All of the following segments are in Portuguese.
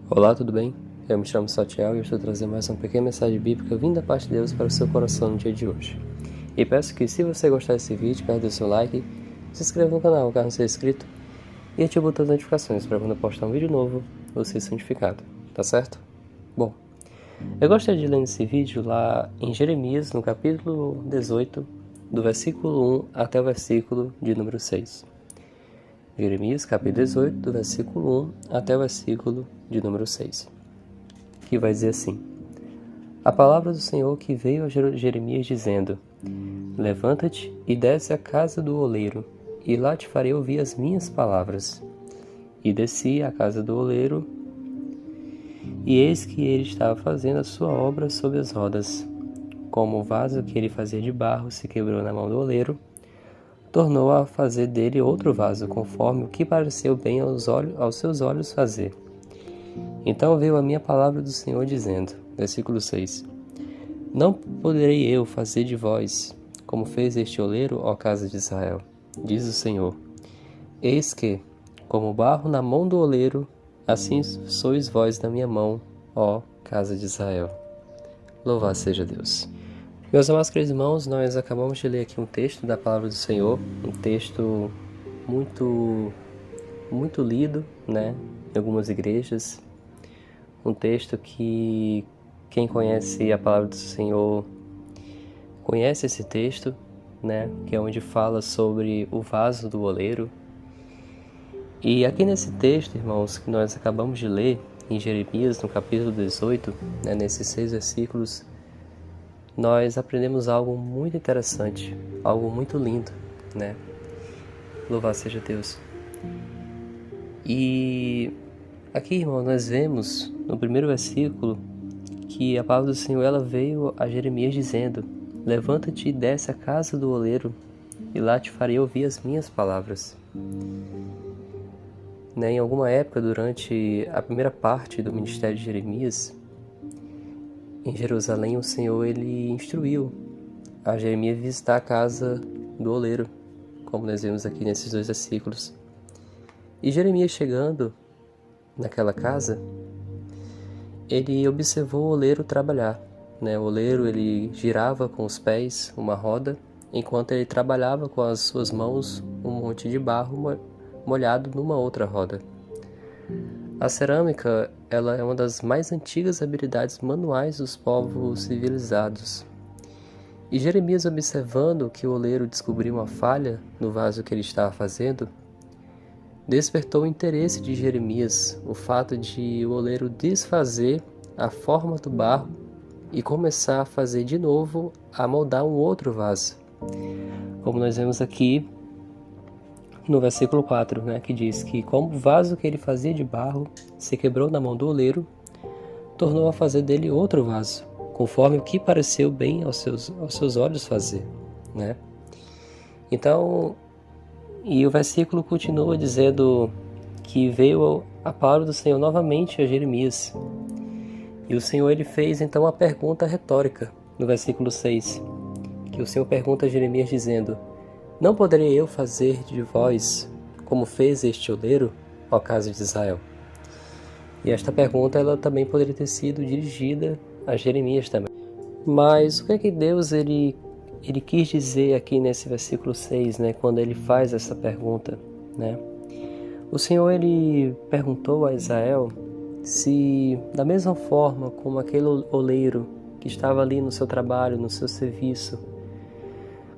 Olá, tudo bem? Eu me chamo Satiel e eu estou trazendo mais uma pequena mensagem bíblica vinda da parte de Deus para o seu coração no dia de hoje. E peço que, se você gostar desse vídeo, aperta o seu like, se inscreva no canal caso não seja inscrito e ative o botão de notificações para quando eu postar um vídeo novo, você ser notificado, tá certo? Bom, eu gostaria de ler nesse vídeo lá em Jeremias, no capítulo 18, do versículo 1 até o versículo de número 6. Jeremias, capítulo 18, do versículo 1 até o versículo de número 6, que vai dizer assim: A palavra do Senhor que veio a Jeremias dizendo: Levanta-te e desce à casa do oleiro, e lá te farei ouvir as minhas palavras. E desci à casa do oleiro, e eis que ele estava fazendo a sua obra sob as rodas. Como o vaso que ele fazia de barro se quebrou na mão do oleiro, tornou a fazer dele outro vaso, conforme o que pareceu bem aos seus olhos fazer. Então veio a minha palavra do Senhor dizendo, versículo 6, Não poderei eu fazer de vós, como fez este oleiro, ó casa de Israel, diz o Senhor. Eis que, como barro na mão do oleiro, assim sois vós na minha mão, ó casa de Israel. Louvado seja Deus. Meus amados queridos irmãos, nós acabamos de ler aqui um texto da palavra do Senhor, um texto muito lido, né, em algumas igrejas, um texto que quem conhece a palavra do Senhor conhece esse texto, né, que é onde fala sobre o vaso do oleiro. E aqui nesse texto, irmãos, que nós acabamos de ler, em Jeremias, no capítulo 18, né, nesses 6 versículos, nós aprendemos algo muito interessante, algo muito lindo, né? Louvado seja Deus. E aqui, irmão, nós vemos no primeiro versículo que a palavra do Senhor ela veio a Jeremias dizendo: Levanta-te e desce à casa do oleiro, e lá te farei ouvir as minhas palavras. Né, em alguma época, durante a primeira parte do ministério de Jeremias, em Jerusalém, o Senhor ele instruiu a Jeremias visitar a casa do oleiro, como nós vemos aqui nesses 2 versículos. E Jeremias chegando naquela casa, ele observou o oleiro trabalhar. Né? O oleiro ele girava com os pés uma roda, enquanto ele trabalhava com as suas mãos um monte de barro molhado numa outra roda. A cerâmica ela é uma das mais antigas habilidades manuais dos povos civilizados. E Jeremias, observando que o oleiro descobriu uma falha no vaso que ele estava fazendo, despertou o interesse de Jeremias o fato de o oleiro desfazer a forma do barro e começar a fazer de novo, a moldar um outro vaso. Como nós vemos aqui no versículo 4, né, que diz que como o vaso que ele fazia de barro se quebrou na mão do oleiro, tornou a fazer dele outro vaso, conforme o que pareceu bem aos seus olhos fazer. Né? Então, e o versículo continua dizendo que veio a palavra do Senhor novamente a Jeremias. E o Senhor ele fez então uma pergunta retórica no versículo 6, que o Senhor pergunta a Jeremias dizendo: Não poderei eu fazer de vós como fez este oleiro, ó casa de Israel? E esta pergunta ela também poderia ter sido dirigida a Jeremias também. Mas o que é que Deus ele quis dizer aqui nesse versículo 6, né, quando ele faz essa pergunta? Né? O Senhor ele perguntou a Israel se, da mesma forma como aquele oleiro que estava ali no seu trabalho, no seu serviço,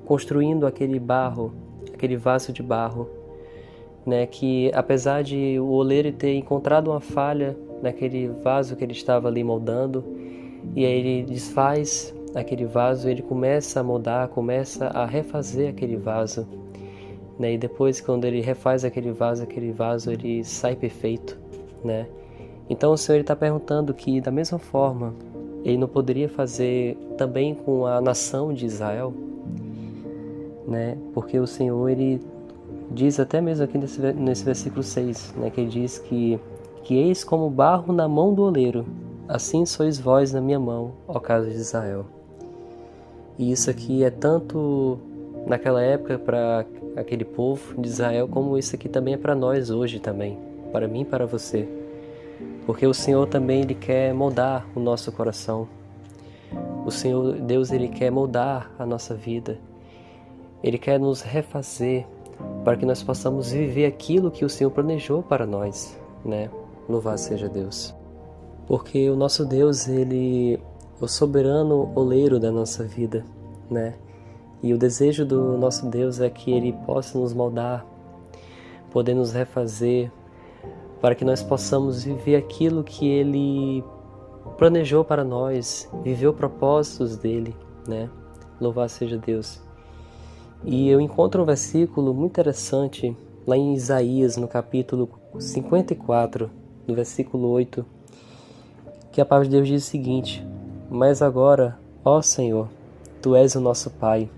construindo aquele barro, aquele vaso de barro, né, que apesar de o oleiro ter encontrado uma falha naquele vaso que ele estava ali moldando, e aí ele desfaz aquele vaso, ele começa a moldar, começa a refazer aquele vaso, né, e depois quando ele refaz aquele vaso ele sai perfeito, né. Então o Senhor está perguntando que da mesma forma ele não poderia fazer também com a nação de Israel, né? Porque o Senhor ele diz até mesmo aqui nesse versículo 6, né, que ele diz que eis como barro na mão do oleiro, assim sois vós na minha mão, ó casa de Israel. E isso aqui é tanto naquela época para aquele povo de Israel, como isso aqui também é para nós hoje também, para mim e para você. porque o Senhor também Ele quer moldar o nosso coração. O Senhor Deus, Ele quer moldar a nossa vida. Ele quer nos refazer para que nós possamos viver aquilo que o Senhor planejou para nós, né? Louvado seja Deus. Porque o nosso Deus, Ele é o soberano oleiro da nossa vida, né? E o desejo do nosso Deus é que Ele possa nos moldar, poder nos refazer, para que nós possamos viver aquilo que Ele planejou para nós, viver os propósitos dEle, né? Louvado seja Deus. E eu encontro um versículo muito interessante lá em Isaías, no capítulo 54, no versículo 8, que a palavra de Deus diz o seguinte: mas agora, ó Senhor, Tu és o nosso Pai,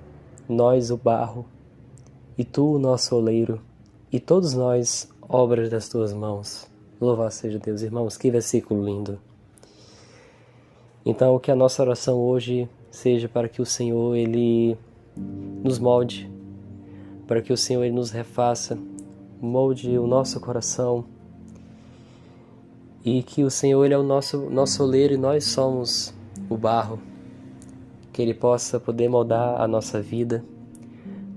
nós o barro, e Tu o nosso oleiro, e todos nós obras das Tuas mãos. Louvado seja Deus, irmãos, que versículo lindo. Então, que a nossa oração hoje seja para que o Senhor, Ele nos molde, para que o Senhor, Ele nos refaça, molde o nosso coração, e que o Senhor, Ele é o nosso oleiro e nós somos o barro, que Ele possa poder moldar a nossa vida,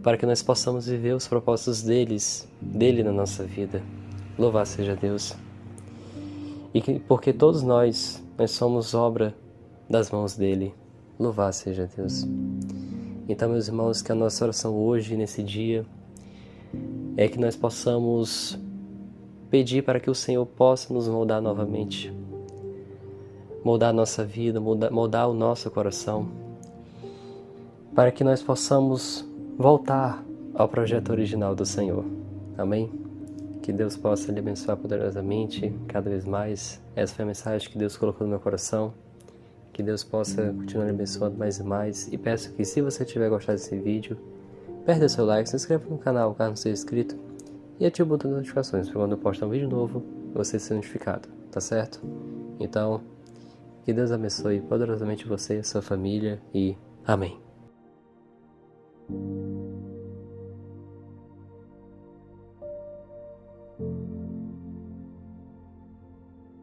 para que nós possamos viver os propósitos dele na nossa vida. Louvado seja Deus. Porque todos nós somos obra das mãos dele. Louvado seja Deus. Então, meus irmãos, que a nossa oração hoje, nesse dia, é que nós possamos pedir para que o Senhor possa nos moldar novamente, moldar a nossa vida, moldar o nosso coração, para que nós possamos voltar ao projeto original do Senhor. Amém? Que Deus possa lhe abençoar poderosamente, cada vez mais. Essa foi a mensagem que Deus colocou no meu coração. Que Deus possa continuar lhe abençoando mais e mais. E peço que, se você tiver gostado desse vídeo, aperta o seu like, se inscreva no canal caso não seja inscrito, e ative o botão de notificações para quando eu postar um vídeo novo, você ser notificado, tá certo? Então, que Deus abençoe poderosamente você e a sua família, e amém.